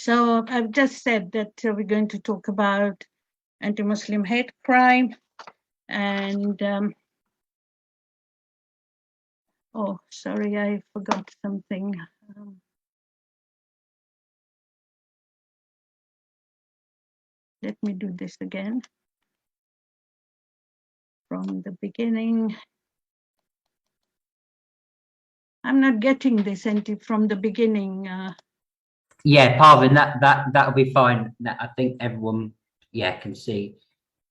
So I've just said that we're going to talk about anti-Muslim hate crime and oh, sorry, I forgot something. Let me do this again from the beginning. I'm not getting this from the beginning. Yeah, Parvin, that'll be fine. I think everyone, can see.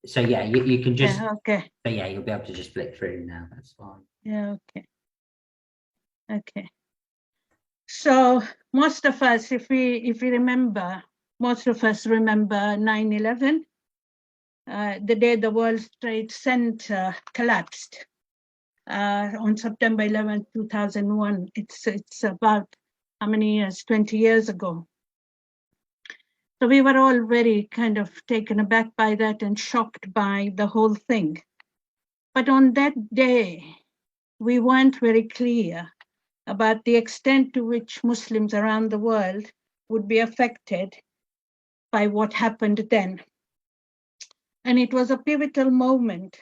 So yeah, you can just. Yeah, okay. But yeah, you'll be able to just flick through now. That's fine. Yeah, okay. Okay. So most of us, if we remember, most of us remember 9/11, the day the World Trade Center collapsed on September 11, 2001. It's about how many years? 20 years ago. So we were all very kind of taken aback by that and shocked by the whole thing. But on that day, we weren't very clear about the extent to which Muslims around the world would be affected by what happened then. And it was a pivotal moment,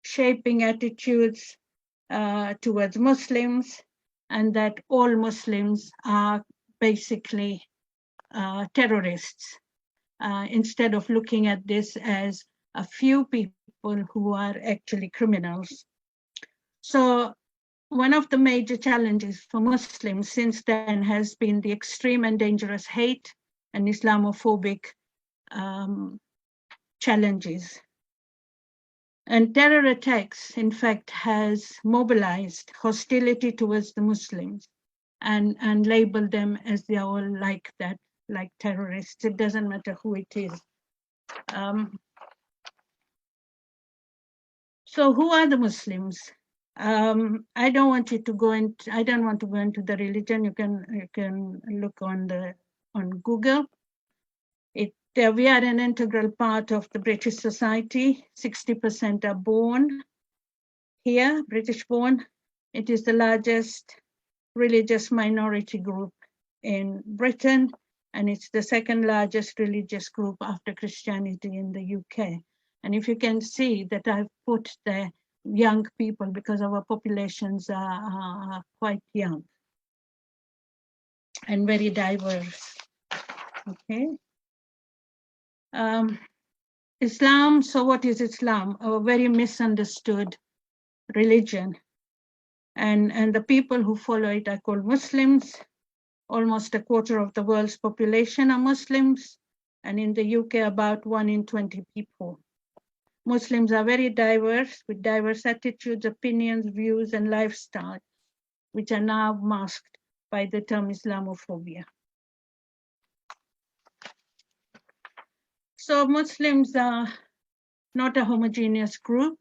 shaping attitudes towards Muslims, and that all Muslims are basically terrorists, instead of looking at this as a few people who are actually criminals. So one of the major challenges for Muslims since then has been the extreme and dangerous hate and Islamophobic challenges. And terror attacks, in fact, has mobilized hostility towards the Muslims and labeled them as they are all like that, like terrorists. It doesn't matter who it is. So who are the Muslims? I don't want to go into the religion. You can look on Google. We are an integral part of the British society. 60% are born here, British born. It is the largest religious minority group in Britain, and it's the second largest religious group after Christianity in the UK. And if you can see that I've put the young people because our populations are quite young and very diverse. Okay. Islam, so what is Islam? A very misunderstood religion. And the people who follow it are called Muslims. Almost a quarter of the world's population are Muslims. And in the UK, about 1 in 20 people. Muslims are very diverse, with diverse attitudes, opinions, views, and lifestyles, which are now masked by the term Islamophobia. So Muslims are not a homogeneous group.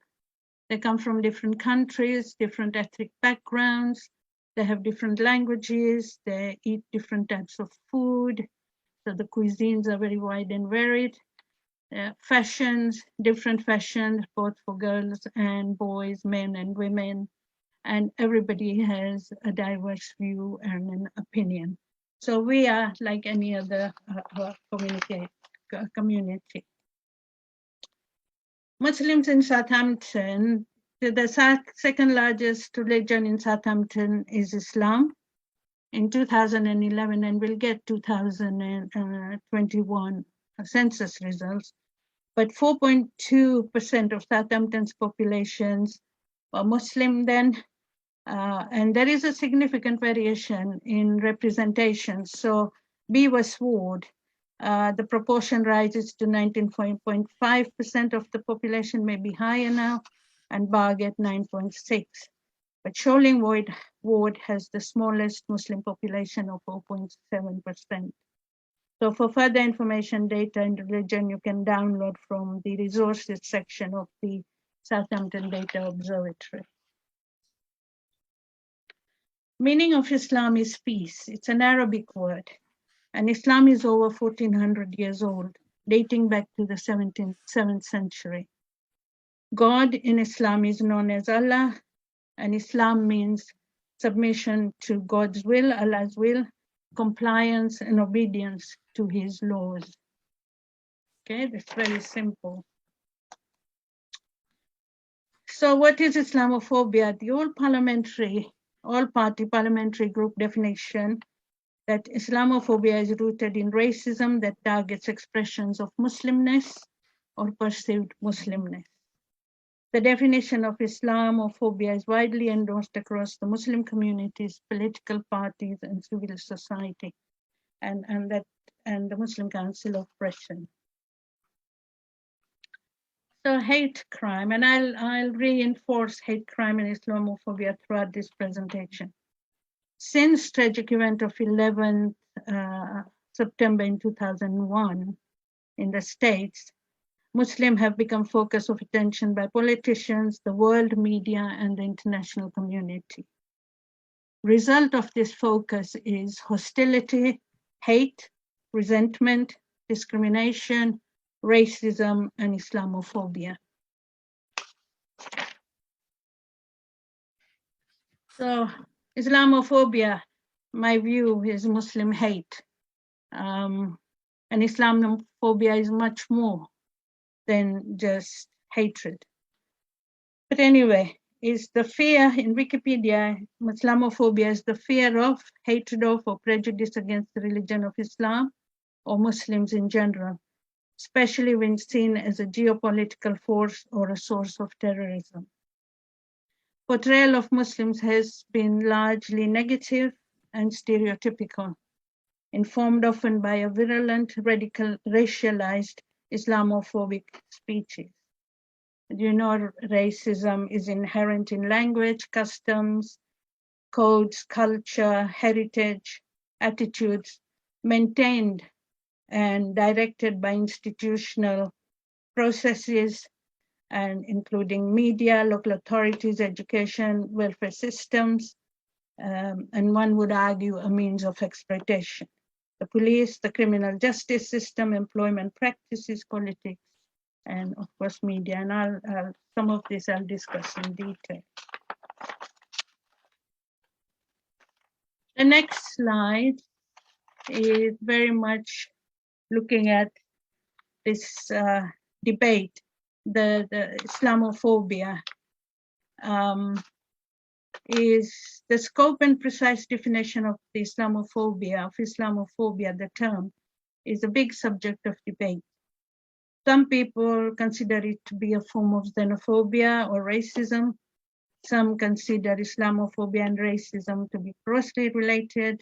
They come from different countries, different ethnic backgrounds. They have different languages. They eat different types of food. So the cuisines are very wide and varied. Fashions, different fashions, both for girls and boys, men and women. And everybody has a diverse view and an opinion. So we are like any other community. Muslims in Southampton, the second largest religion in Southampton is Islam. In 2011, and we'll get 2021 census results, but 4.2% of Southampton's populations were Muslim then, and there is a significant variation in representation. So Beaver's Ward, the proportion rises to 19.5% of the population, may be higher now, and Bargate 9.6%. But Sholing Ward has the smallest Muslim population of 4.7%. So for further information, data, and religion, you can download from the resources section of the Southampton Data Observatory. Meaning of Islam is peace. It's an Arabic word. And Islam is over 1400 years old, dating back to the 7th century. God in Islam is known as Allah, and Islam means submission to God's will, Allah's will, compliance and obedience to his laws. Okay, that's very simple. So what is Islamophobia? The all-party parliamentary group definition that Islamophobia is rooted in racism that targets expressions of Muslimness or perceived Muslimness. The definition of Islamophobia is widely endorsed across the Muslim communities, political parties, and civil society, and the Muslim Council of Britain. So hate crime, and I'll reinforce hate crime and Islamophobia throughout this presentation. Since tragic event of 11th September in 2001 in the States, Muslims have become focus of attention by politicians, the world media, and the international community. Result of this focus is hostility, hate, resentment, discrimination, racism, and Islamophobia. So Islamophobia, my view, is Muslim hate. And Islamophobia is much more than just hatred. But anyway, is the fear in Wikipedia, Islamophobia is the fear of, hatred of, or prejudice against the religion of Islam or Muslims in general, especially when seen as a geopolitical force or a source of terrorism. Portrayal of Muslims has been largely negative and stereotypical, informed often by a virulent, radical, racialized Islamophobic speeches. You know, racism is inherent in language, customs, codes, culture, heritage, attitudes, maintained and directed by institutional processes, and including media, local authorities, education, welfare systems, and one would argue a means of exploitation. The police, the criminal justice system, employment practices, politics, and of course media. And some of this I'll discuss in detail. The next slide is very much looking at this debate, the Islamophobia. Is the scope and precise definition of the Islamophobia, the term, is a big subject of debate. Some people consider it to be a form of xenophobia or racism. Some consider Islamophobia and racism to be closely related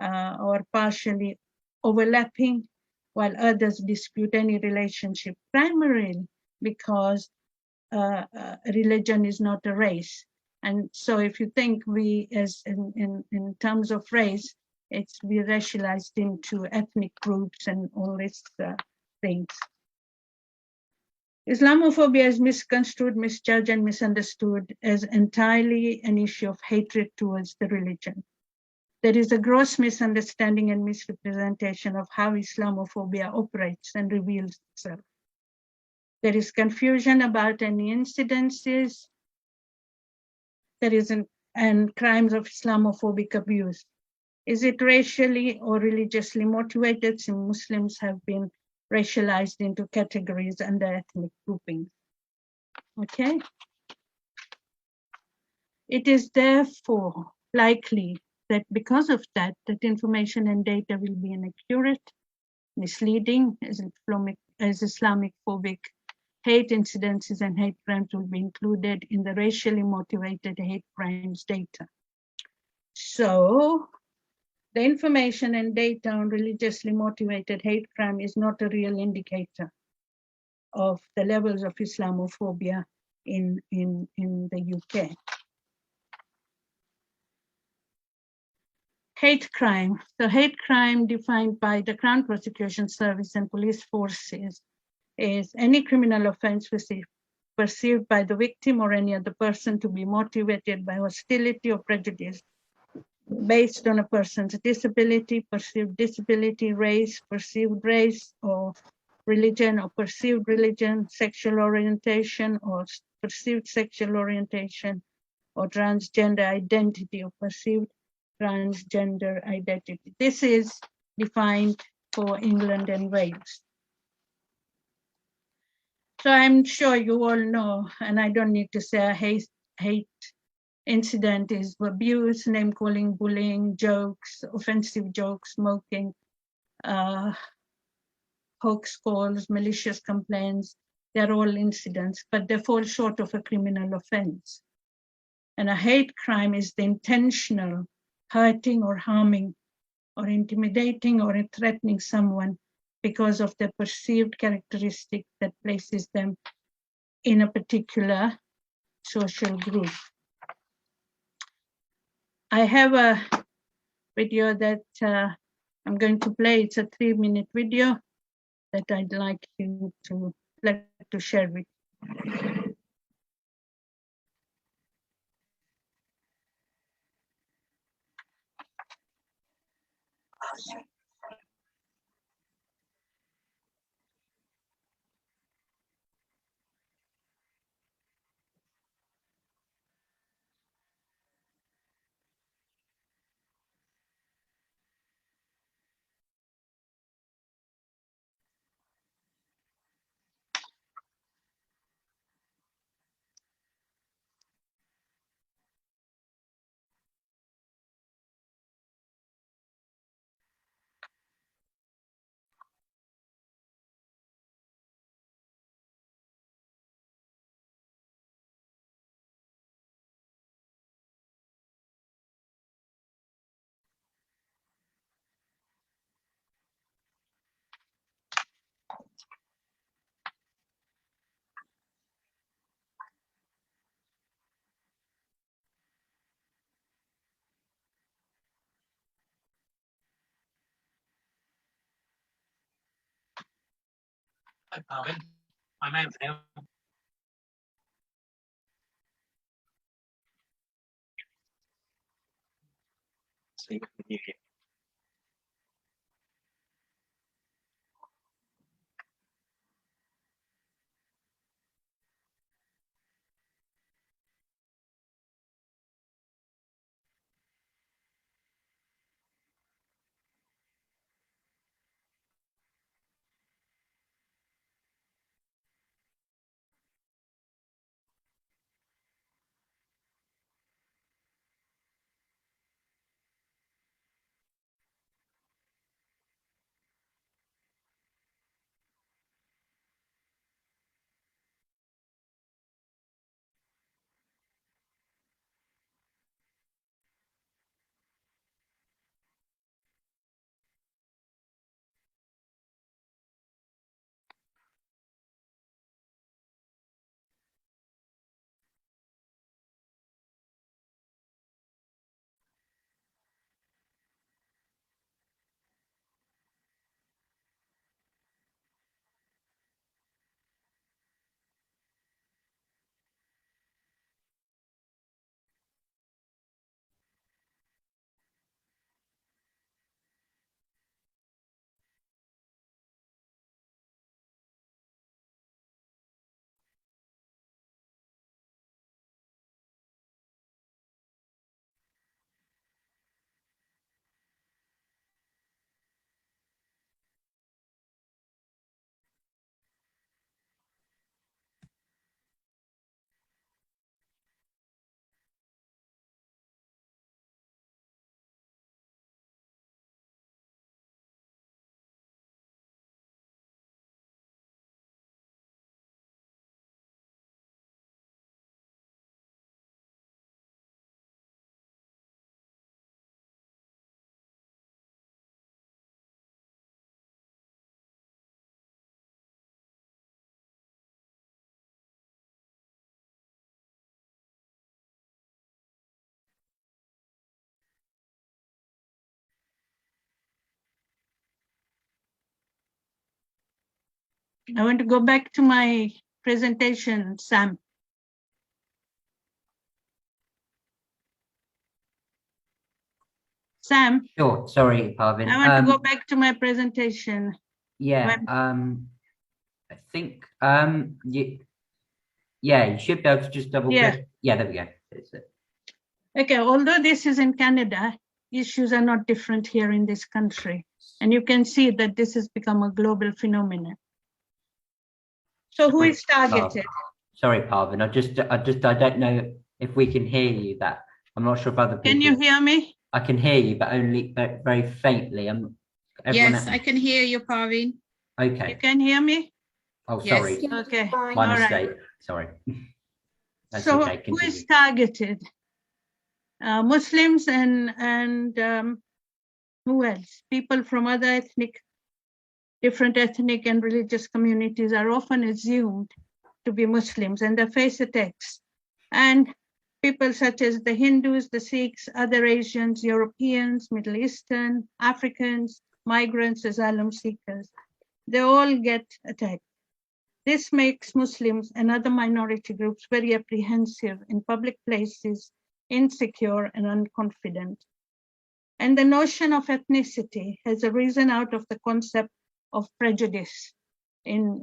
or partially overlapping, while others dispute any relationship, primarily because religion is not a race. And so if you think we, as in terms of race, we racialized into ethnic groups and all these things. Islamophobia is misconstrued, misjudged, and misunderstood as entirely an issue of hatred towards the religion. There is a gross misunderstanding and misrepresentation of how Islamophobia operates and reveals itself. There is confusion about any incidences. And crimes of Islamophobic abuse. Is it racially or religiously motivated? Some Muslims have been racialized into categories under ethnic groupings. Okay. It is therefore likely that because of that information and data will be inaccurate, misleading, as Islamic phobic hate incidences and hate crimes will be included in the racially motivated hate crimes data. So the information and data on religiously motivated hate crime is not a real indicator of the levels of Islamophobia in the UK. Hate crime. So hate crime defined by the Crown Prosecution Service and police forces is any criminal offense perceived by the victim or any other person to be motivated by hostility or prejudice based on a person's disability, perceived disability, race, perceived race, or religion or perceived religion, sexual orientation or perceived sexual orientation, or transgender identity or perceived transgender identity. This is defined for England and Wales. So I'm sure you all know, and I don't need to say a hate incident is abuse, name calling, bullying, jokes, offensive jokes, smoking, hoax calls, malicious complaints. They're all incidents, but they fall short of a criminal offense. And a hate crime is the intentional hurting or harming or intimidating or threatening someone because of their perceived characteristic that places them in a particular social group. I have a video that I'm going to play. It's a 3-minute video that I'd like to share with you. Hi, Parvin. I'm Anthony. See you in the new year. I want to go back to my presentation, Sam. Sam, Sure. Sorry, Parvin. I want to go back to my presentation. Yeah. I think you should be able to just double click. Yeah, there we go. Okay, although this is in Canada, issues are not different here in this country. And you can see that this has become a global phenomenon. So who is targeted? Sorry, Parvin, I don't know if we can hear you. That I'm not sure if other people. Can you hear me? I can hear you, but only very faintly. Yes, I can hear you, Parvin. Okay. You can hear me? Oh, Yes. sorry. Okay. My All right. mistake. Sorry. That's So okay. who is Continue. targeted? Muslims and who else? People from other different ethnic and religious communities are often assumed to be Muslims, and they face attacks. And people such as the Hindus, the Sikhs, other Asians, Europeans, Middle Eastern, Africans, migrants, asylum seekers, they all get attacked. This makes Muslims and other minority groups very apprehensive in public places, insecure and unconfident. And the notion of ethnicity has arisen out of the concept of prejudice in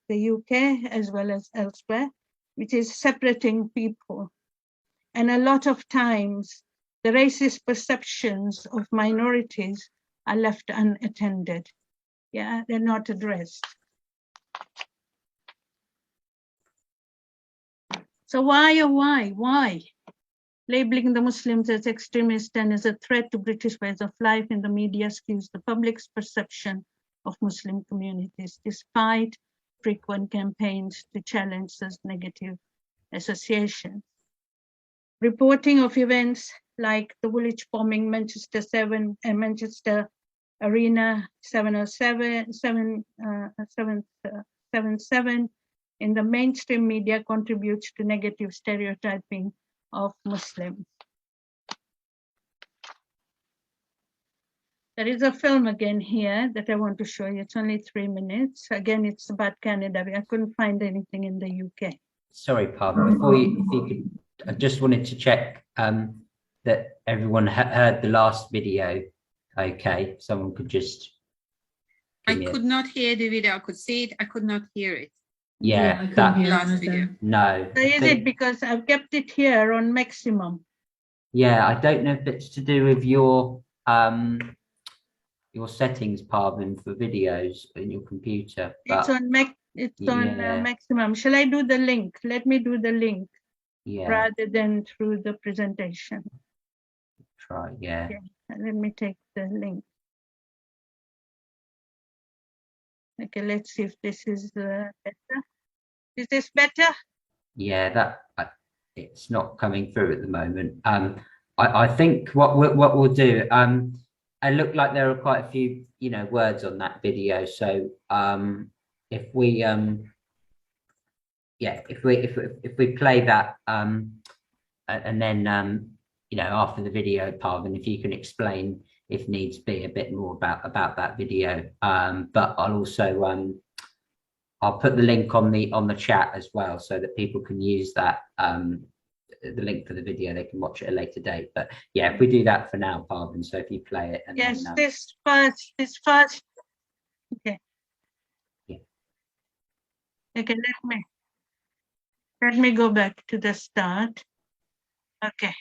the UK as well as elsewhere, which is separating people. And a lot of times, the racist perceptions of minorities are left unattended. Yeah, they're not addressed. So why? Labeling the Muslims as extremists and as a threat to British ways of life in the media skews the public's perception of Muslim communities, despite frequent campaigns to challenge such negative associations. Reporting of events like the Woolwich bombing, Manchester Arena 777 in the mainstream media contributes to negative stereotyping of Muslims. There is a film again here that I want to show you. It's only 3 minutes. Again, it's about Canada. I couldn't find anything in the UK. Sorry, Parvin. Before if you could, I just wanted to check that everyone heard the last video. Okay, someone could just. I could not hear the video. I could see it. I could not hear it. Yeah, I couldn't that hear Last either. video. no. So is it because I've kept it here on maximum? Yeah, I don't know if it's to do with your settings, Parvin, for videos in your computer. It's But on Yeah. maximum. Shall I do the link? Let me do the link yeah, rather than through the presentation. try. Yeah. Yeah. Let me take the link. Okay, let's see if this is better. Is this better? Yeah, it's not coming through at the moment. I think what we'll do. It looked like there are quite a few, words on that video. So if we if we play that and then after the video, Parvin, if you can explain if needs be a bit more about that video. But I'll also I'll put the link on the chat as well so that people can use that the link for the video. They can watch it at a later date. But yeah, if we do that for now, Parvin. So if you play it and Yes, then, this first. Okay. Yeah. Okay, let me go back to the start. Okay.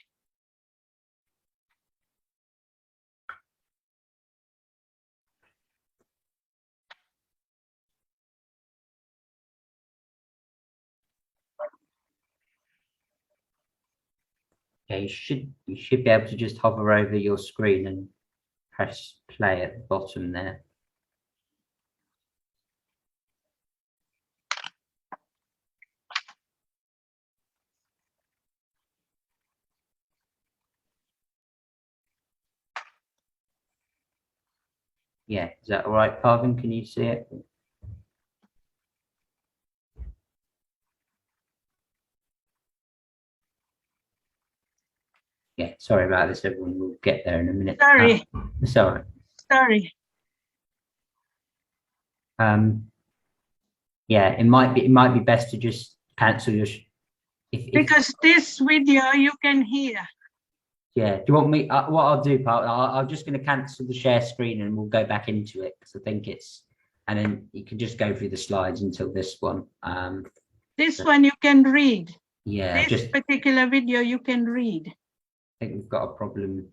yeah, you should be able to just hover over your screen and press play at the bottom there. Yeah, is that all right, Parvin? Can you see it? Yeah, sorry about this, everyone. We'll get there in a minute. Sorry. It's all right. Sorry. Yeah, it might be best to just cancel your. Because this video you can hear. Yeah, do you want me? What I'll do, Parvin, I'm just going to cancel the share screen and we'll go back into it because I think and then you can just go through the slides until this one. This one you can read. Yeah, This particular video you can read. think we've got a problem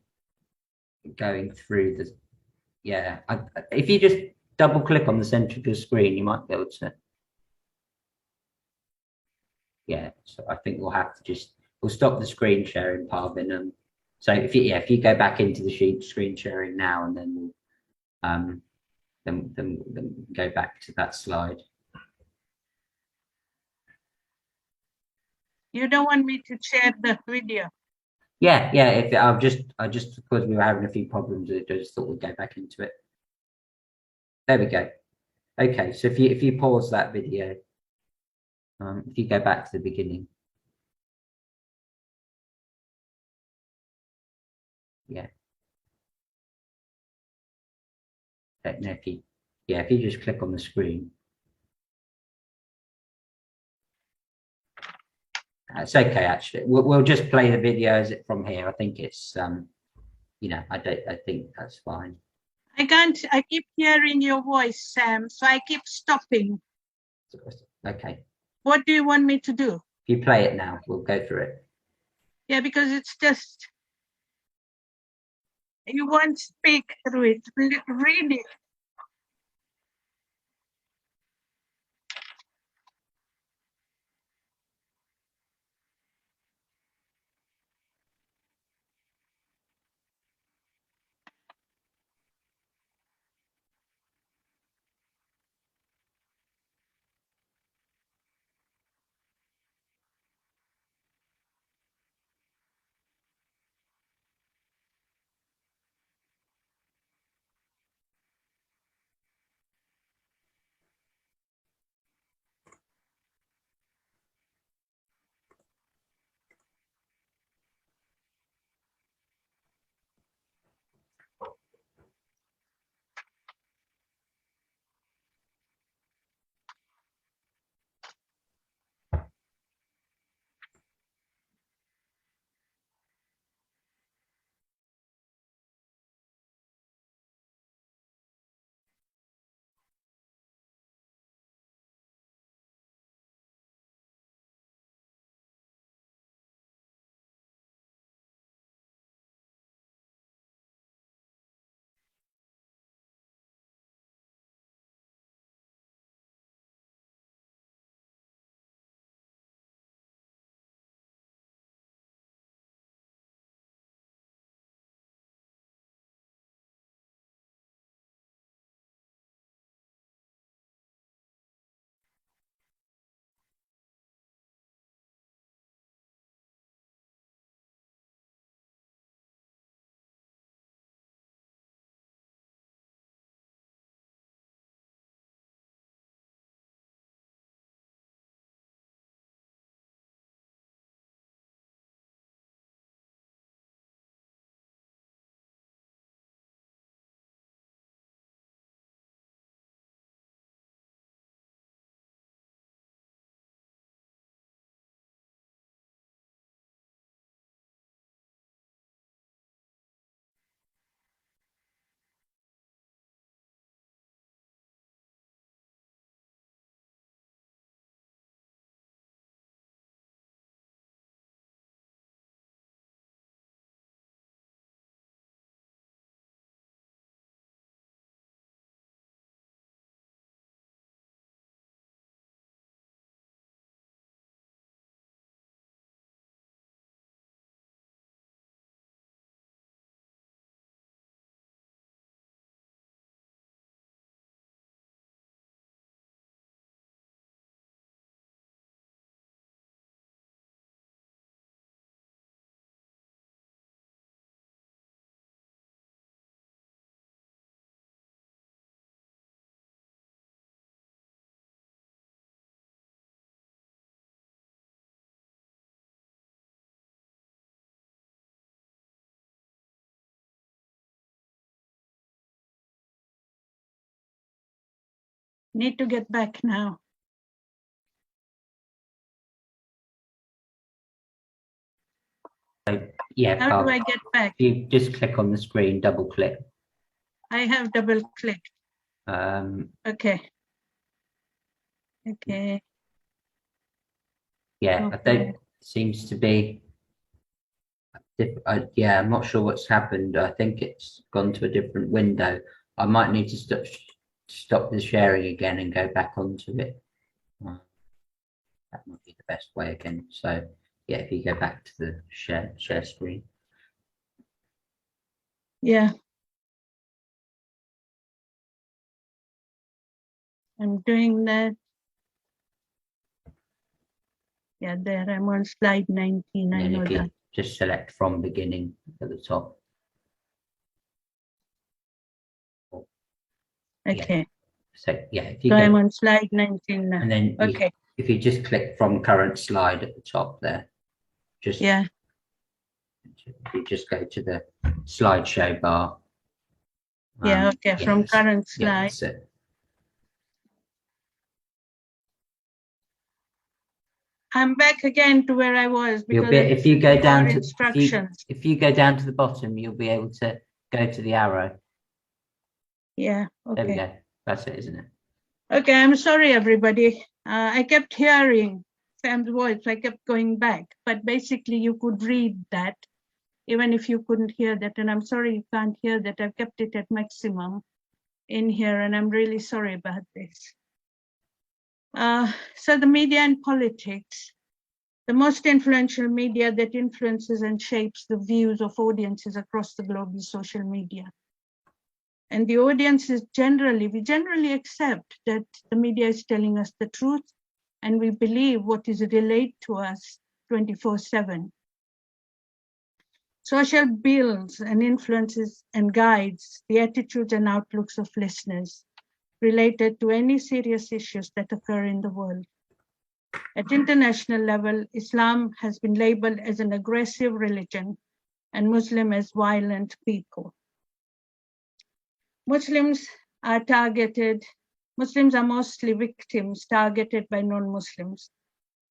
going through the, yeah. If you just double click on the center of the screen, you might be able to, yeah. So I think we'll have to we'll stop the screen sharing, Parvin. So if you go back into the screen sharing now, and then we'll then go back to that slide. You don't want me to share the video? Yeah. If I just because we were having a few problems, I just thought we'd go back into it. There we go. Okay, so if you pause that video, if you go back to the beginning. Yeah. No, if you just click on the screen. It's okay, actually. We'll just play the video as it from here. I think it's I think that's fine. I keep hearing your voice, Sam, so I keep stopping. Okay. What do you want me to do? If you play it now, we'll go through it. Yeah, because it's just, you won't speak through it. Read it. Need to get back now. Yeah. How do I get back? You just click on the screen, double click. I have double clicked. Okay. Yeah, Okay. seems to be Yeah, I'm not sure what's happened. I think it's gone to a different window. I might need to stop the sharing again and go back onto it. That might be the best way again. So yeah, if you go back to the share screen. Yeah. I'm doing that. Yeah, there I'm on slide 19. I And know if you that. just select from beginning at the top. Okay. Yeah. So yeah, if you So go, I'm on slide 19 now. and then Okay. if you just click from current slide at the top there, just Yeah. if you just go to the slideshow bar. Yeah. Okay. From current Yeah, slide. that's it. I'm back again to where I was You'll because be if you go down to instructions. if you go down to the bottom, you'll be able to go to the arrow. Yeah. There we Okay. go. That's it, isn't it? Okay. I'm sorry, everybody. I kept hearing Sam's voice. I kept going back, but basically you could read that even if you couldn't hear that. And I'm sorry you can't hear that. I've kept it at maximum in here, and I'm really sorry about this. So the media and politics, the most influential media that influences and shapes the views of audiences across the globe is social media. And the audiences we generally accept that the media is telling us the truth, and we believe what is relayed to us 24/7. Social builds and influences and guides the attitudes and outlooks of listeners related to any serious issues that occur in the world. At international level, Islam has been labeled as an aggressive religion and Muslim as violent people. Muslims are mostly victims targeted by non-Muslims,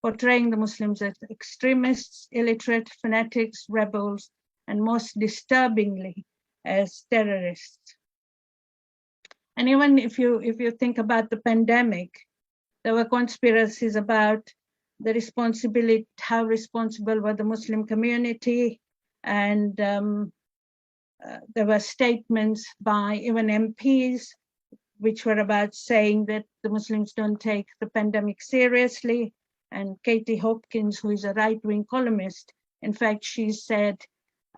portraying the Muslims as extremists, illiterate, fanatics, rebels, and most disturbingly, as terrorists. And even if you think about the pandemic, there were conspiracies about how responsible were the Muslim community, and there were statements by even MPs which were about saying that the Muslims don't take the pandemic seriously. And Katie Hopkins, who is a right-wing columnist, in fact, she said,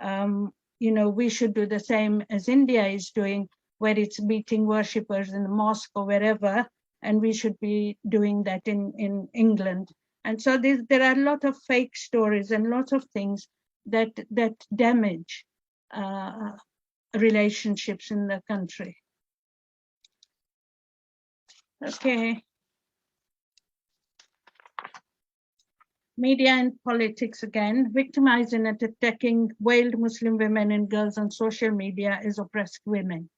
we should do the same as India is doing, where it's meeting worshippers in the mosque or wherever, and we should be doing that in England. And so there are a lot of fake stories and lots of things that damage relationships in the country. Okay. Media and politics again, victimizing and attacking veiled Muslim women and girls on social media as oppressed women,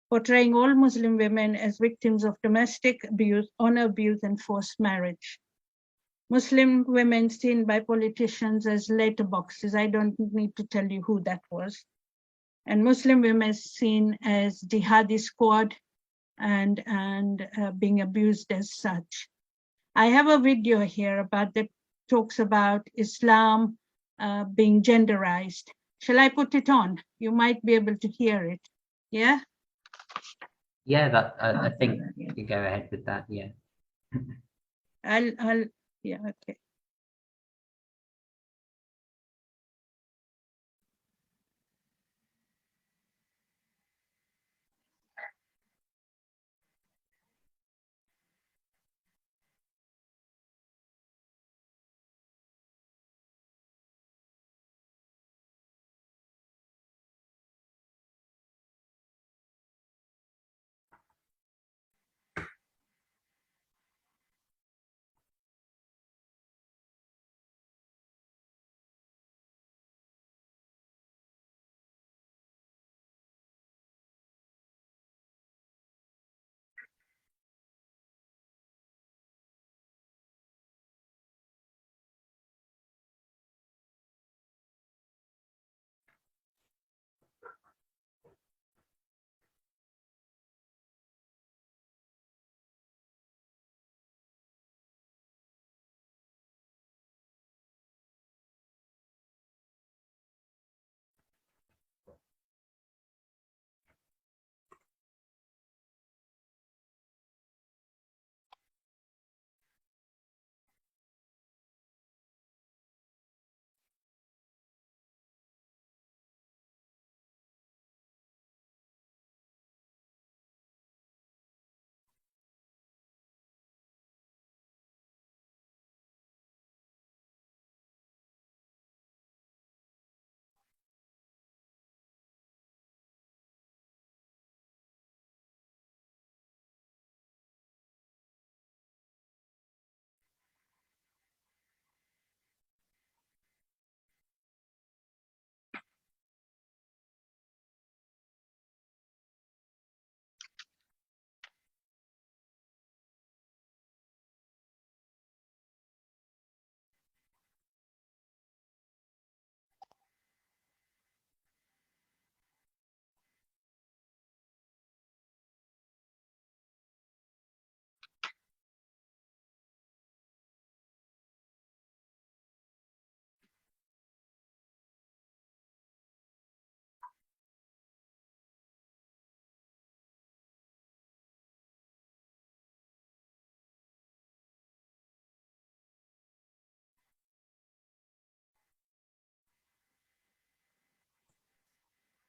portraying all Muslim women as victims of domestic abuse, honor abuse, and forced marriage. Muslim women seen by politicians as letterboxes. I don't need to tell you who that was. And Muslim women seen as jihadi squad and being abused as such. I have a video here that talks about Islam being genderized. Shall I put it on? You might be able to hear it. Yeah? Yeah, I think you go ahead with that. Yeah. Yeah, okay.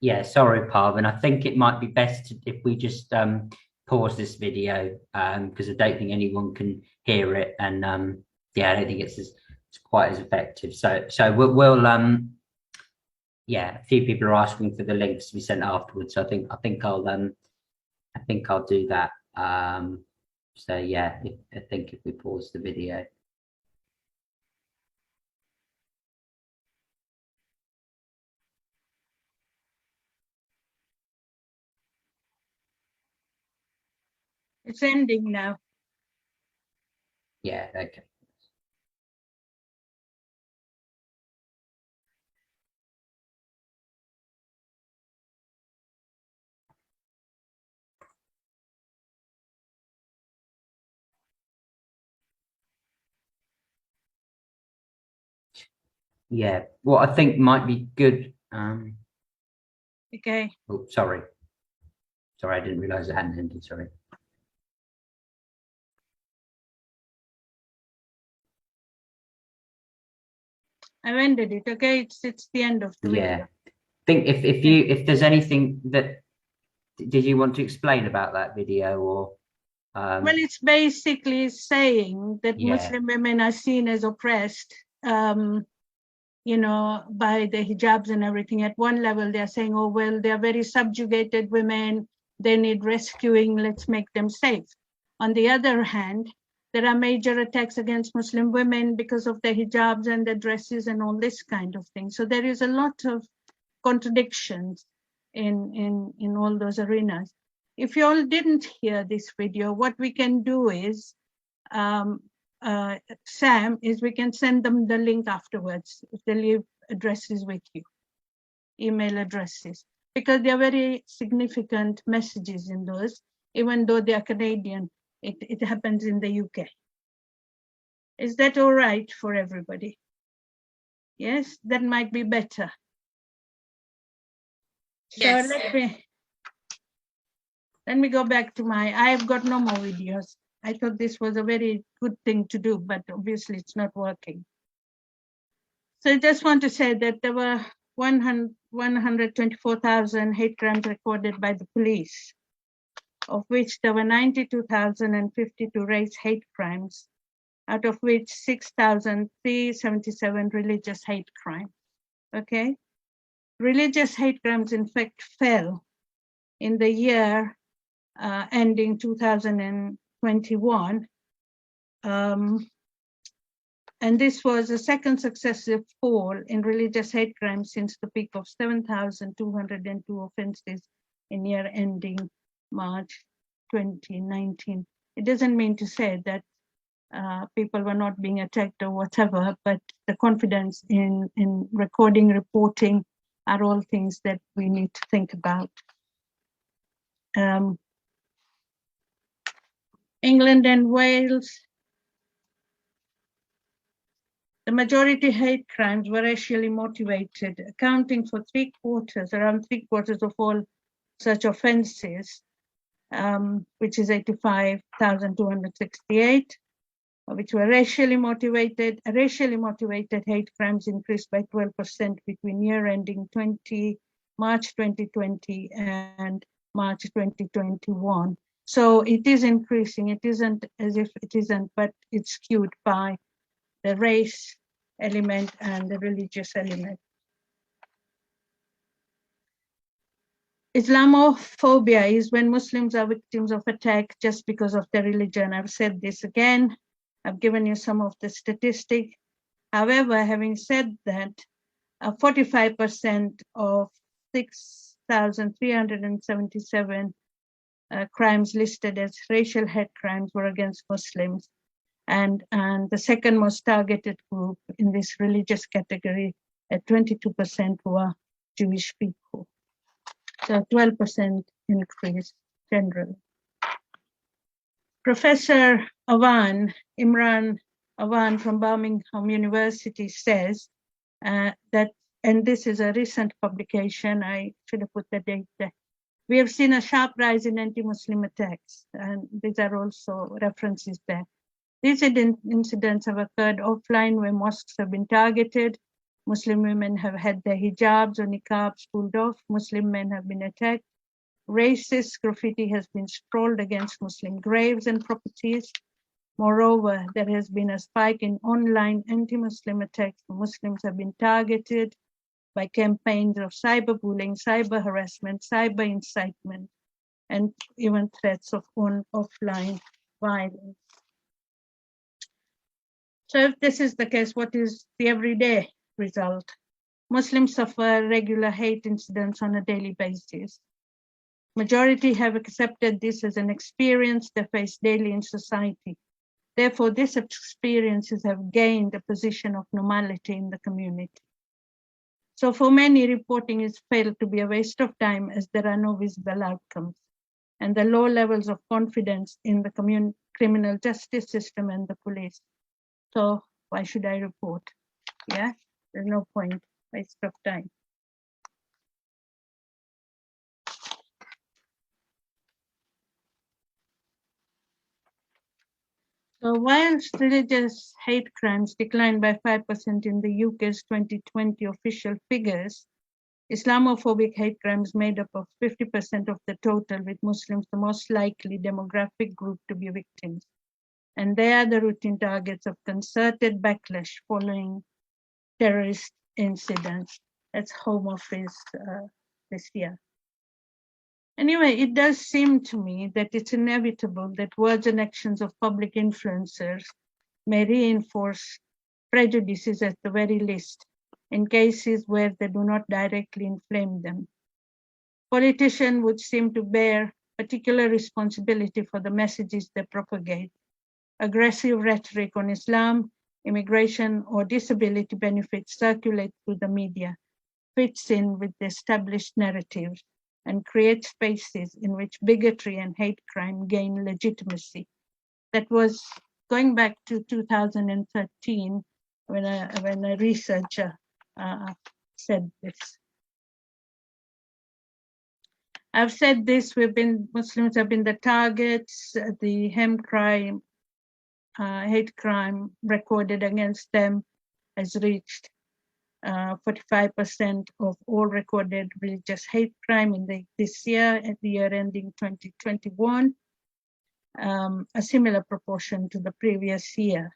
Yeah, sorry, Parvin. I think it might be best if we just pause this video because I don't think anyone can hear it, and yeah, I don't think it's quite as effective. So we'll yeah, a few people are asking for the links to be sent afterwards. So I think I'll do that. So yeah, I think if we pause the video. It's ending now. Yeah, okay. Yeah, what I think might be good. Okay. Oh, sorry, I didn't realise it hadn't ended. Sorry. I've ended it. Okay, it's the end of the video. Yeah, I think if there's anything that did you want to explain about that video or? Well, it's basically saying that Muslim women are seen as oppressed, you know, by the hijabs and everything. At one level, they're saying, oh, well, they're very subjugated women. They need rescuing. Let's make them safe. On the other hand, there are major attacks against Muslim women because of their hijabs and their dresses and all this kind of thing. So there is a lot of contradictions in all those arenas. If you all didn't hear this video, what we can do is, Sam, is we can send them the link afterwards if they leave addresses with you, email addresses, because they are very significant messages in those, even though they are Canadian, it happens in the UK. Is that all right for everybody? Yes, that might be better. Yes. So let me go back to I've got no more videos. I thought this was a very good thing to do, but obviously it's not working. So I just want to say that there were 124,000 hate crimes recorded by the police, of which there were 92,052 race hate crimes, out of which 6,377 religious hate crimes. Okay? Religious hate crimes, in fact, fell in the year ending 2021. And this was a second successive fall in religious hate crimes since the peak of 7,202 offenses in year ending March 2019. It doesn't mean to say that people were not being attacked or whatever, but the confidence in recording, reporting are all things that we need to think about. England and Wales, the majority hate crimes were racially motivated, accounting for around three quarters of all such offences, which is 85,268, which were racially motivated. Racially motivated hate crimes increased by 12% between year ending March 2020 and March 2021. So it is increasing. It isn't as if it isn't, but it's skewed by the race element and the religious element. Islamophobia is when Muslims are victims of attack just because of their religion. I've said this again. I've given you some of the statistics. However, having said that, 45% of 6,377 crimes listed as racial hate crimes were against Muslims. And the second most targeted group in this religious category, at 22%, were Jewish people. So 12% increase generally. Professor Imran Awan from Birmingham University says that, and this is a recent publication, I should have put the date there, we have seen a sharp rise in anti-Muslim attacks, and these are also references there. These incidents have occurred offline where mosques have been targeted, Muslim women have had their hijabs or niqabs pulled off. Muslim men have been attacked. Racist graffiti has been scrawled against Muslim graves and properties. Moreover, there has been a spike in online anti-Muslim attacks. Muslims have been targeted by campaigns of cyberbullying, cyber harassment, cyber incitement, and even threats of offline violence. So if this is the case, what is the everyday result? Muslims suffer regular hate incidents on a daily basis. Majority have accepted this as an experience they face daily in society. Therefore, these experiences have gained a position of normality in the community. So for many, reporting is felt to be a waste of time as there are no visible outcomes, and the low levels of confidence in the criminal justice system and the police. So why should I report? Yeah, there's no point, waste of time. So whilst religious hate crimes declined by 5% in the UK's 2020 official figures, Islamophobic hate crimes made up of 50% of the total, with Muslims the most likely demographic group to be victims. And they are the routine targets of concerted backlash following terrorist incidents. That's Home Office this year. Anyway, it does seem to me that it's inevitable that words and actions of public influencers may reinforce prejudices at the very least, in cases where they do not directly inflame them. Politicians would seem to bear particular responsibility for the messages they propagate. Aggressive rhetoric on Islam, immigration, or disability benefits circulate through the media, fits in with the established narratives, and creates spaces in which bigotry and hate crime gain legitimacy. That was going back to 2013 when a researcher said this. I've said this, Muslims have been the targets, the hate crime recorded against them has reached 45% of all recorded religious hate crime in this year, at the year ending 2021, a similar proportion to the previous year.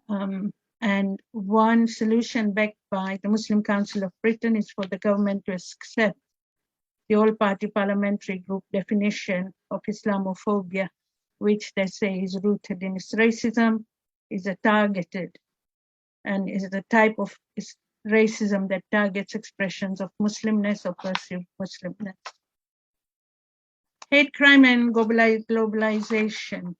And one solution backed by the Muslim Council of Britain is for the government to accept the all-party parliamentary group definition of Islamophobia, which they say is rooted in racism, is a targeted, and is the type of racism that targets expressions of Muslimness or perceived Muslimness. Hate crime and globalization.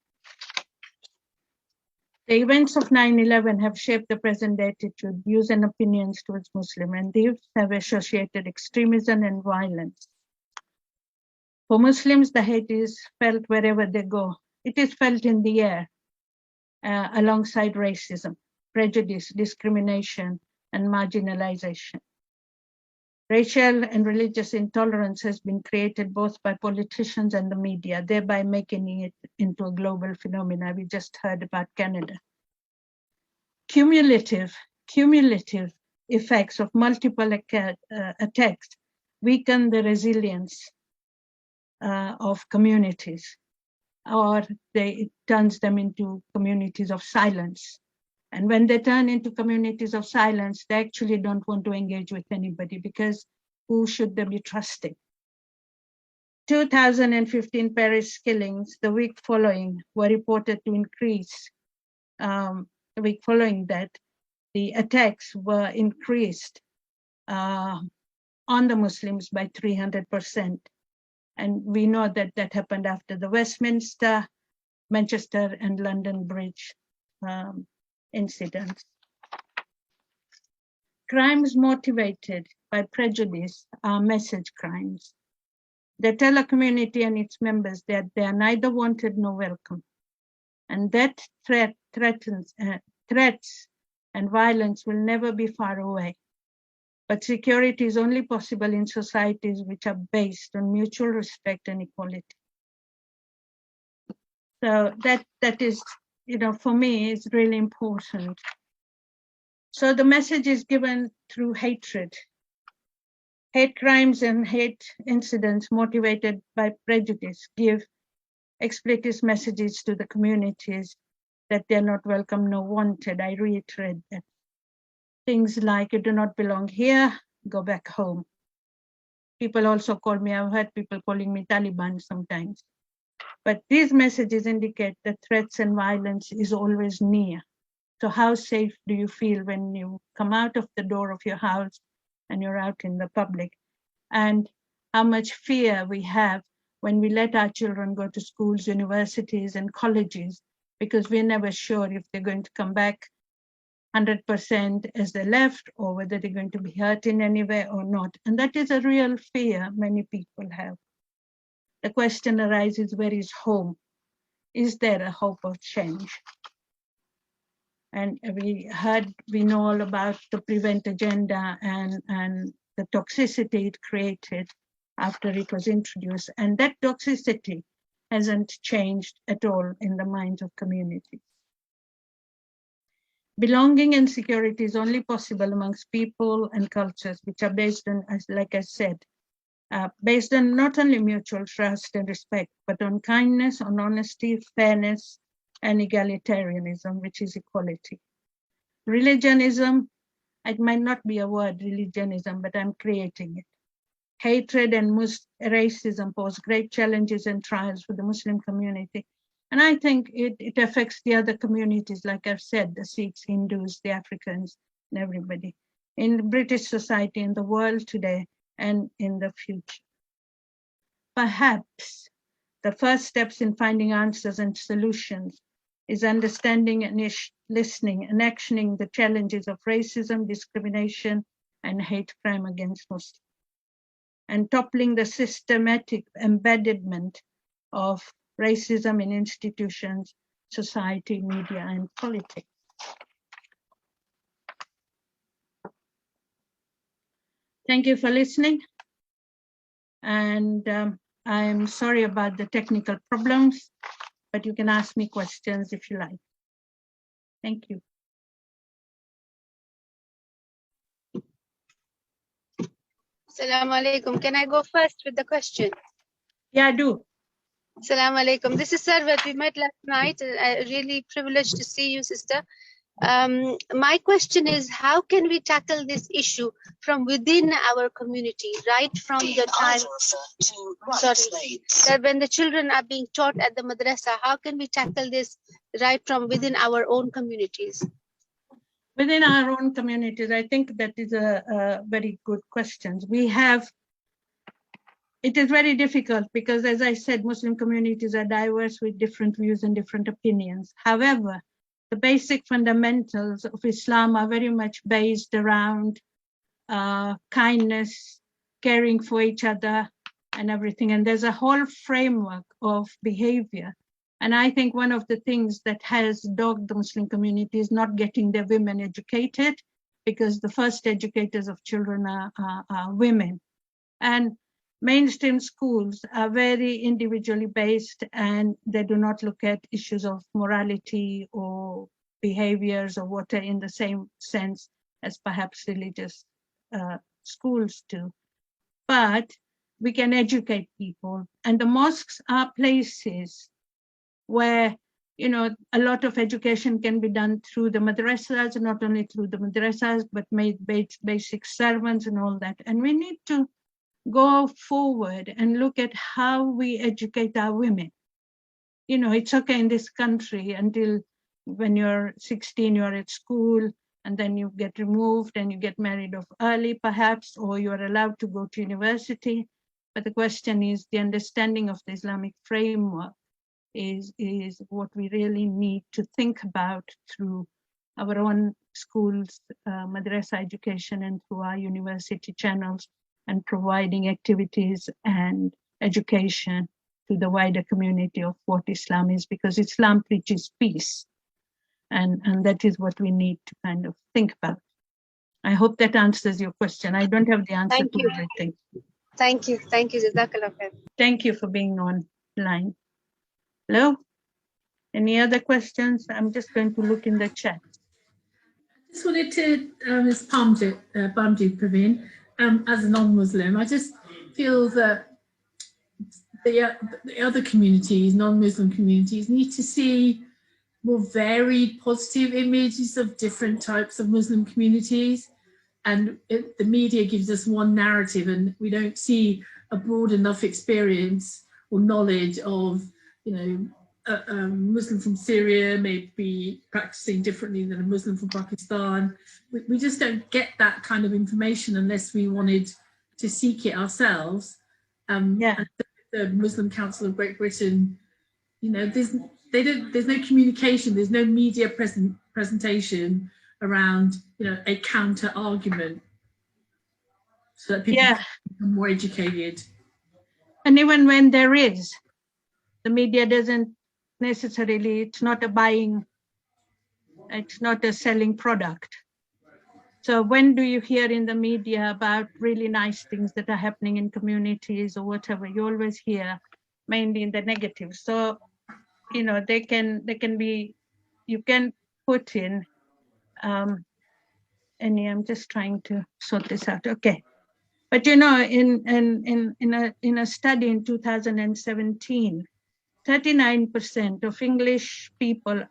The events of 9/11 have shaped the present attitude, views, and opinions towards Muslims, and these have associated extremism and violence. For Muslims, the hate is felt wherever they go. It is felt in the air, alongside racism, prejudice, discrimination, and marginalization. Racial and religious intolerance has been created both by politicians and the media, thereby making it into a global phenomenon. We just heard about Canada. Cumulative effects of multiple attacks weaken the resilience of communities, or it turns them into communities of silence. And when they turn into communities of silence, they actually don't want to engage with anybody, because who should they be trusting? 2015 Paris killings, the week following, were reported to increase. The week following that, the attacks were increased on the Muslims by 300%. And we know that that happened after the Westminster, Manchester, and London Bridge incidents. Crimes motivated by prejudice are message crimes. They tell a community and its members that they are neither wanted nor welcome, and that threats and violence will never be far away. But security is only possible in societies which are based on mutual respect and equality. So that is, for me, is really important. So the message is given through hatred. Hate crimes and hate incidents motivated by prejudice give explicit messages to the communities that they're not welcome nor wanted. I reiterate that. Things like, you do not belong here, go back home. People also call me, I've heard people calling me Taliban sometimes. But these messages indicate that threats and violence is always near. So how safe do you feel when you come out of the door of your house and you're out in the public? And how much fear we have when we let our children go to schools, universities, and colleges, because we're never sure if they're going to come back 100% as they left, or whether they're going to be hurt in any way or not. And that is a real fear many people have. The question arises, where is home? Is there a hope of change? And we know all about the Prevent agenda and the toxicity it created after it was introduced. And that toxicity hasn't changed at all in the minds of communities. Belonging and security is only possible amongst people and cultures which are based on, like I said, based on not only mutual trust and respect, but on kindness, on honesty, fairness, and egalitarianism, which is equality. Religionism, it might not be a word, religionism, but I'm creating it. Hatred and racism pose great challenges and trials for the Muslim community. And I think it affects the other communities, like I've said, the Sikhs, Hindus, the Africans, and everybody in British society, in the world today, and in the future. Perhaps the first steps in finding answers and solutions is understanding and listening and actioning the challenges of racism, discrimination, and hate crime against Muslims, and toppling the systematic embedment of racism in institutions, society, media, and politics. Thank you for listening. And I'm sorry about the technical problems, but you can ask me questions if you like. Thank you. Assalamu alaikum. Can I go first with the question? Yeah, do. Assalamu alaikum. This is Sarwat. We met last night. Really privileged to see you, sister. My question is, how can we tackle this issue from within our community, right from the time that when the children are being taught at the madrasa? How can we tackle this right from within our own communities? Within our own communities, I think that is a very good question. It is very difficult because, as I said, Muslim communities are diverse with different views and different opinions. However, the basic fundamentals of Islam are very much based around kindness, caring for each other, and everything. And there's a whole framework of behavior. And I think one of the things that has dogged the Muslim community is not getting their women educated, because the first educators of children are women. And mainstream schools are very individually based, and they do not look at issues of morality or behaviors or what are in the same sense as perhaps religious schools do. But we can educate people, and the mosques are places where, you know, a lot of education can be done through the madrasas, not only through the madrasas, but made basic sermons and all that. And we need to go forward and look at how we educate our women. You know, it's okay in this country until when you're 16, you're at school, and then you get removed and you get married off early, perhaps, or you're allowed to go to university. But the question is, the understanding of the Islamic framework is what we really need to think about through our own schools, madrasa education, and through our university channels, and providing activities and education to the wider community of what Islam is, because Islam preaches peace. And that is what we need to kind of think about. I hope that answers your question. I don't have the answer to everything. Thank you. Thank you. Jazakallah khair. Thank you for being online. Hello? Any other questions? I'm just going to look in the chat. just wanted to, as Bamjit Praveen, as a non-Muslim, I just feel that the other communities, non-Muslim communities, need to see more varied positive images of different types of Muslim communities. And the media gives us one narrative, and we don't see a broad enough experience or knowledge of, you know, a Muslim from Syria may be practicing differently than a Muslim from Pakistan. We just don't get that kind of information unless we wanted to seek it ourselves. Yeah. And the Muslim Council of Great Britain, you know, there's no communication, there's no media presentation around, you know, a counter argument, so that people can become more educated. And even when there is, the media doesn't necessarily, it's not a buying, it's not a selling product. So when do you hear in the media about really nice things that are happening in communities or whatever? You always hear mainly in the negative. So, you know, they can be, you can put in any, I'm just trying to sort this out. Okay. But you know, in a study in 2017, 39% of English people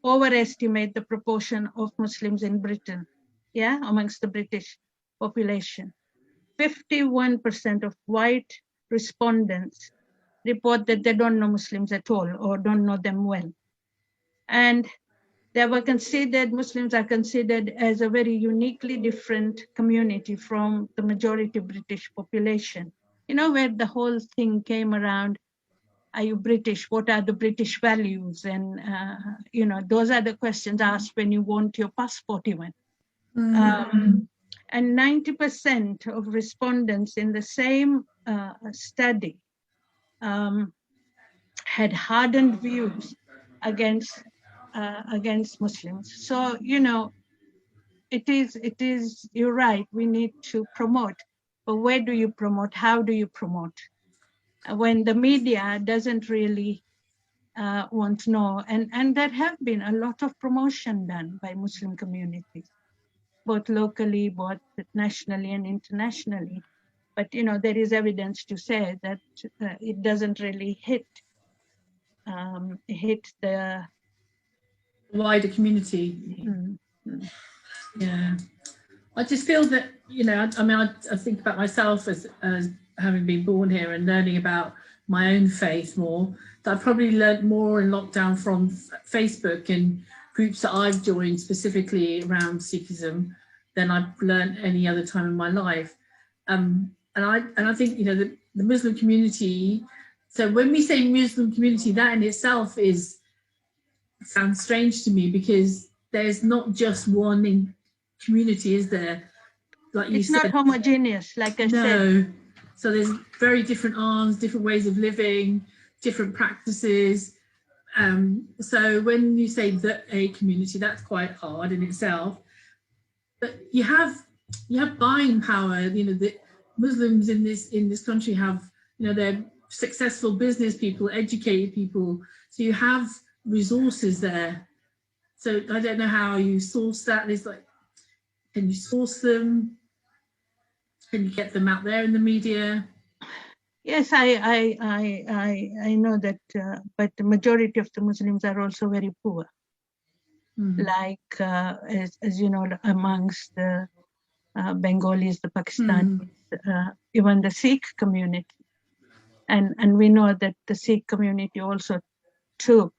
overestimate the proportion of Muslims in Britain, amongst the British population. 51% of white respondents report that they don't know Muslims at all or don't know them well. And Muslims are considered as a very uniquely different community from the majority British population. You know, where the whole thing came around, are you British? What are the British values? And, you know, those are the questions asked when you want your passport even. And 90% of respondents in the same study had hardened views against Muslims. So, you know, it is, you're right, we need to promote, but where do you promote? How do you promote? When the media doesn't really want to know, and there have been a lot of promotion done by Muslim communities, both locally, both nationally and internationally. But, you know, there is evidence to say that it doesn't really hit the wider community. Yeah, I just feel that, you know, I mean, I think about myself as having been born here and learning about my own faith more, that I've probably learned more in lockdown from Facebook and groups that I've joined specifically around Sikhism than I've learned any other time in my life. And I think, you know, the Muslim community, so when we say Muslim community, that in itself sounds strange to me, because there's not just one community, is there? Like you said, it's not homogeneous, like I said. So there's very different arms, different ways of living, different practices. So when you say that a community, that's quite hard in itself. But you have buying power. You know, the Muslims in this country have, you know, they're successful business people, educated people. So you have resources there. So I don't know how you source that. There's like, can you source them? Can you get them out there in the media? Yes, I know that, but the majority of the Muslims are also very poor. Like, as you know, amongst the Bengalis, the Pakistanis, even the Sikh community. And we know that the Sikh community also took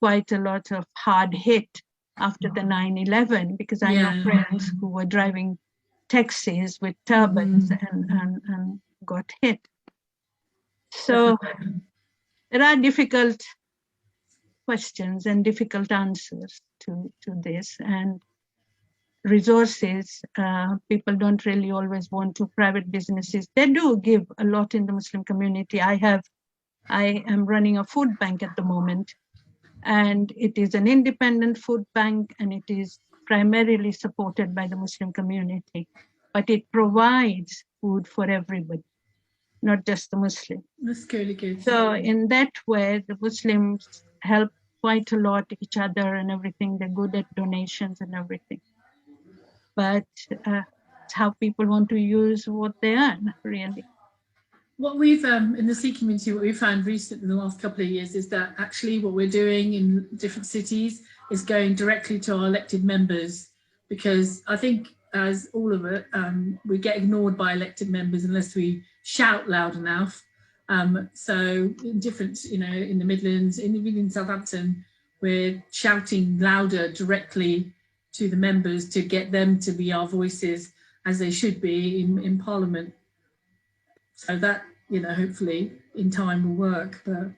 quite a lot of hard hit after the 9/11, because I know friends who were driving taxis with turbans and got hit. So there are difficult questions and difficult answers to this, and resources. People don't really always want to. Private businesses, they do give a lot in the Muslim community. I am running a food bank at the moment, and it is an independent food bank, and it is primarily supported by the Muslim community, but it provides food for everybody, not just the Muslim. That's really good. So in that way, the Muslims help quite a lot each other and everything. They're good at donations and everything. but it's how people want to use what they earn, really. What we've in the Sikh community, what we've found recently in the last couple of years is that actually what we're doing in different cities is going directly to our elected members, because I think, as all of it, we get ignored by elected members unless we shout loud enough. So in different, you know, in the Midlands, even in Southampton, we're shouting louder directly to the members to get them to be our voices, as they should be in Parliament. So that, you know, hopefully in time will work. But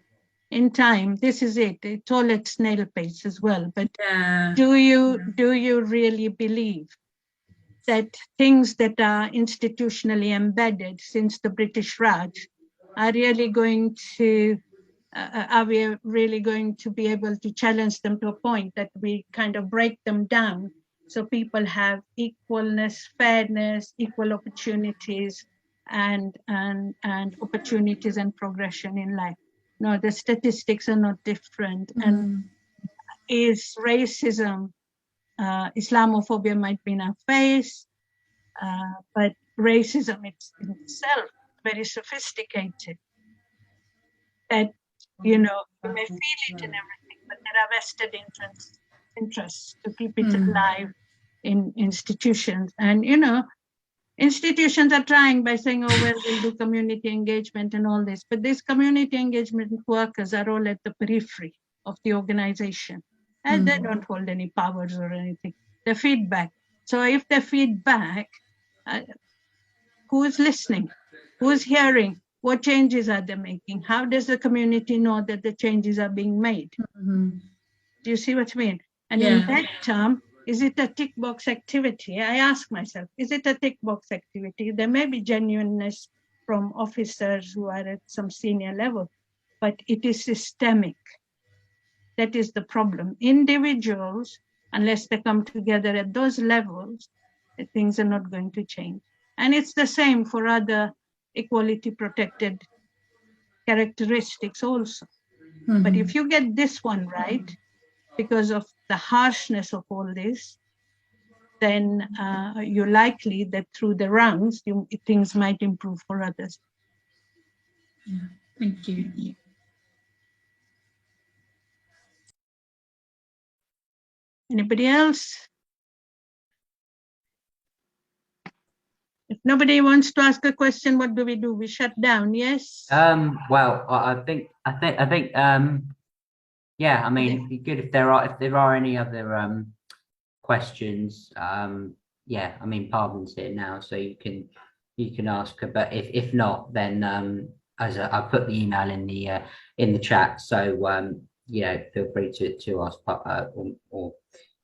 in time, this is it. It's all at snail pace as well. But yeah, do you really believe that things that are institutionally embedded since the British Raj are really going to, are we really going to be able to challenge them to a point that we kind of break them down so people have equalness, fairness, equal opportunities, and opportunities and progression in life? No, the statistics are not different. And is racism, Islamophobia might be in our face, but racism it's in itself very sophisticated. That, you know, you may feel it in everything, but there are vested interests to keep it alive in institutions. And, you know, institutions are trying by saying, oh, well, we'll do community engagement and all this. But these community engagement workers are all at the periphery of the organization. And they don't hold any powers or anything. They're feedback. So if they feedback, who is listening? Who is hearing? What changes are they making? How does the community know that the changes are being made? Do you see what I mean? And in that term, is it a tick box activity? I ask myself, is it a tick box activity? There may be genuineness from officers who are at some senior level, but it is systemic. That is the problem. Individuals, unless they come together at those levels, things are not going to change. And it's the same for other equality protected characteristics also. But if you get this one right, because of the harshness of all this, then you're likely that through the rounds, things might improve for others. Yeah, thank you. Anybody else? If nobody wants to ask a question, what do? We shut down, yes? Well, I think, yeah, I mean, it'd be good if there are any other questions. Yeah, I mean, Parvin's here now, so you can ask her. But if not, then as I put the email in the chat, so you know, feel free to ask or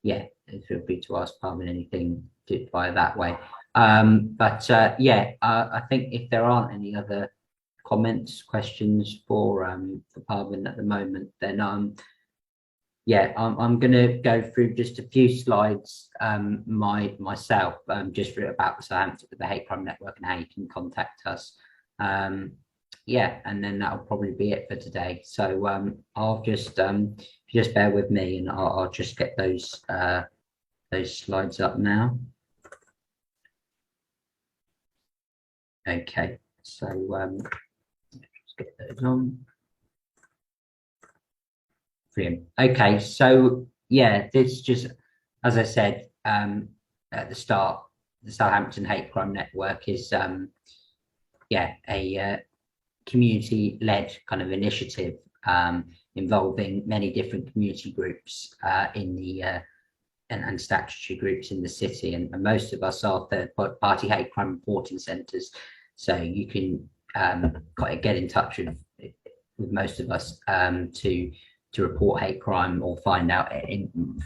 yeah, feel free to ask Parvin anything via that way. But yeah, I think if there aren't any other comments, questions for Parvin at the moment, then yeah, I'm going to go through just a few slides myself, just about the Southampton, the Hate Crime Network, and how you can contact us. Yeah, and then that'll probably be it for today. So I'll just bear with me, and I'll just get those slides up now. Okay, so let's get those on. Brilliant. Okay, so yeah, this just, as I said at the start, the Southampton Hate Crime Network is yeah, a community-led kind of initiative involving many different community groups in the and statutory groups in the city, and most of us are third-party hate crime reporting centres. So you can get in touch with most of us to report hate crime or find out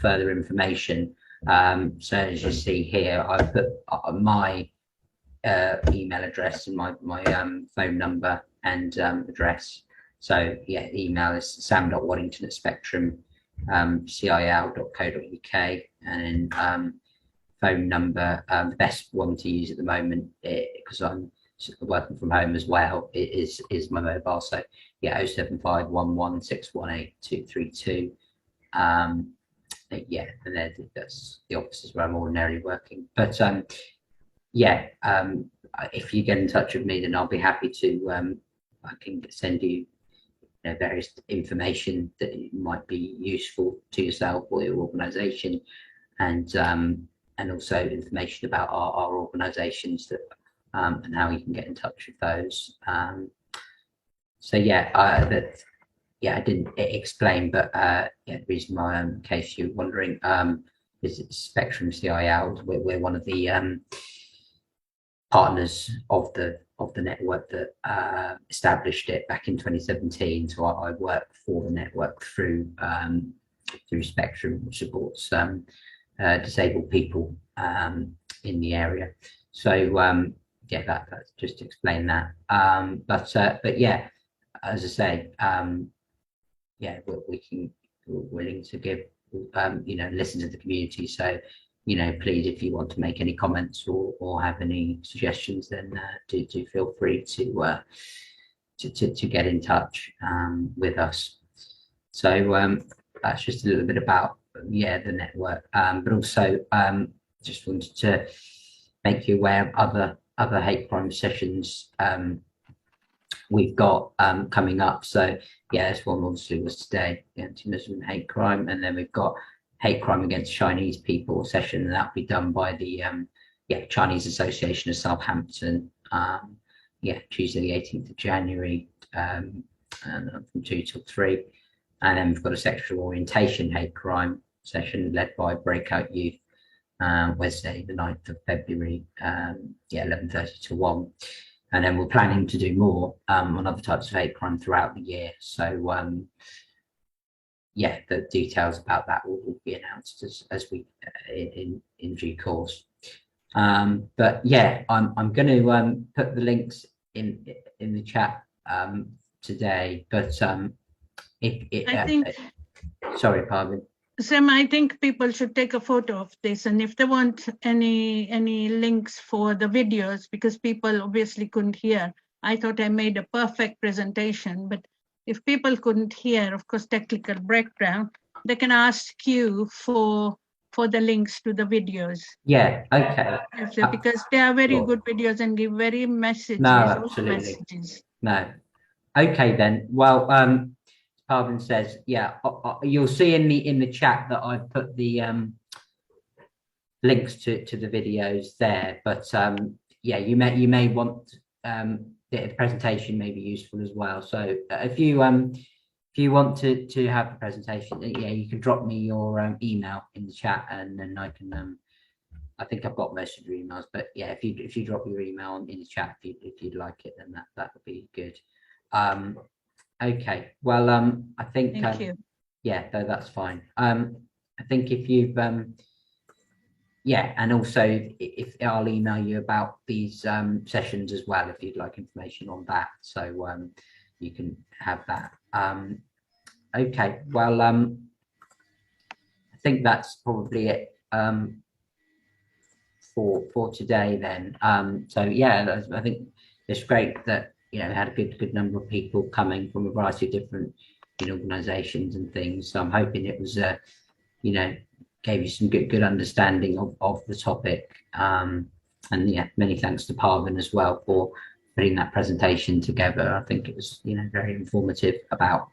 further information. So as you see here, I put my email address and my phone number and address. So yeah, the email is sam.waddington@spectrum cil.co.uk, and phone number, the best one to use at the moment, because I'm working from home as well, is my mobile. So yeah, 075 11 618 232. yeah, and that's the offices where I'm ordinarily working. But yeah, if you get in touch with me, then I'll be happy to. I can send you, various information that might be useful to yourself or your organisation, and also information about our organisations that and how you can get in touch with those. So yeah, I didn't explain, but yeah, the reason why, in case you're wondering, is Spectrum CIL. We're one of the partners of the network that established it back in 2017. So I work for the network through Spectrum, which supports disabled people in the area. So yeah, that's just to explain that. But yeah, as I say, yeah, we're willing to give, listen to the community. So, please, if you want to make any comments or have any suggestions, then do feel free to get in touch with us. So that's just a little bit about the network, but also just wanted to make you aware of other hate crime sessions we've got coming up. So yeah, this one obviously was today, anti-Muslim hate crime, and then we've got hate crime against Chinese people session, and that'll be done by the Chinese Association of Southampton. Tuesday the 18th of January, and from 2 till 3. And then we've got a sexual orientation hate crime session led by Breakout Youth, Wednesday the 9th of February, 11:30 to 1. And then we're planning to do more on other types of hate crime throughout the year. So the details about that will be announced as we in due course. But yeah, I'm going to put the links in the chat today. But I think, sorry, pardon. Sam, I think people should take a photo of this, and if they want any links for the videos, because people obviously couldn't hear, I thought I made a perfect presentation, but if people couldn't hear, of course, technical breakdown, they can ask you for the links to the videos. Yeah, okay. Because they are very good videos and give very messages. No, absolutely. No. Okay then. Well, Parvin says, yeah, you'll see in the chat that I've put the links to the videos there. But yeah, you may want the presentation may be useful as well. So if you want to have the presentation, yeah, you can drop me your email in the chat, and then I can. I think I've got most of your emails, but yeah, if you drop your email in the chat if you'd like it, then that would be good. Okay, well, I think, thank you. Yeah, no, that's fine. I think if you've, yeah, and also if I'll email you about these sessions as well, if you'd like information on that, so you can have that. Okay, well, I think that's probably it for today then. So yeah, I think it's great that we had a good number of people coming from a variety of different organisations and things. So I'm hoping it was gave you some good understanding of the topic. And yeah, many thanks to Parvin as well for putting that presentation together. I think it was very informative about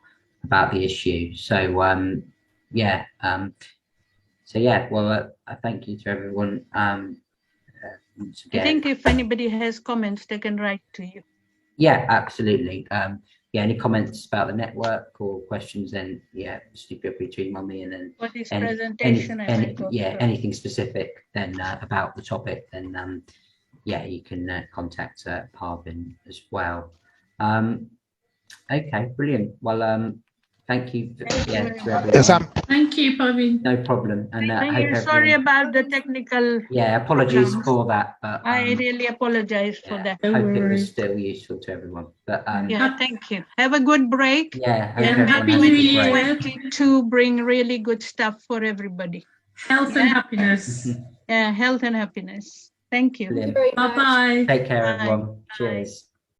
the issue. So yeah, well, I thank you to everyone. Once again. I think if anybody has comments, they can write to you. Yeah, absolutely. Yeah, any comments about the network or questions, then yeah, just feel free to email me, and then what is presentation? Anything specific then about the topic, then yeah, you can contact Parvin as well. Okay, brilliant. Well, thank you. Thank you, Parvin. No problem. And sorry about the technical. Yeah, apologies for that. But I really apologize for that. I hope it was still useful to everyone. But yeah, thank you. Have a good break. Yeah, and happy New Year to bring really good stuff for everybody. Health and happiness. Yeah, health and happiness. Thank you. Bye bye. Take care, everyone. Cheers.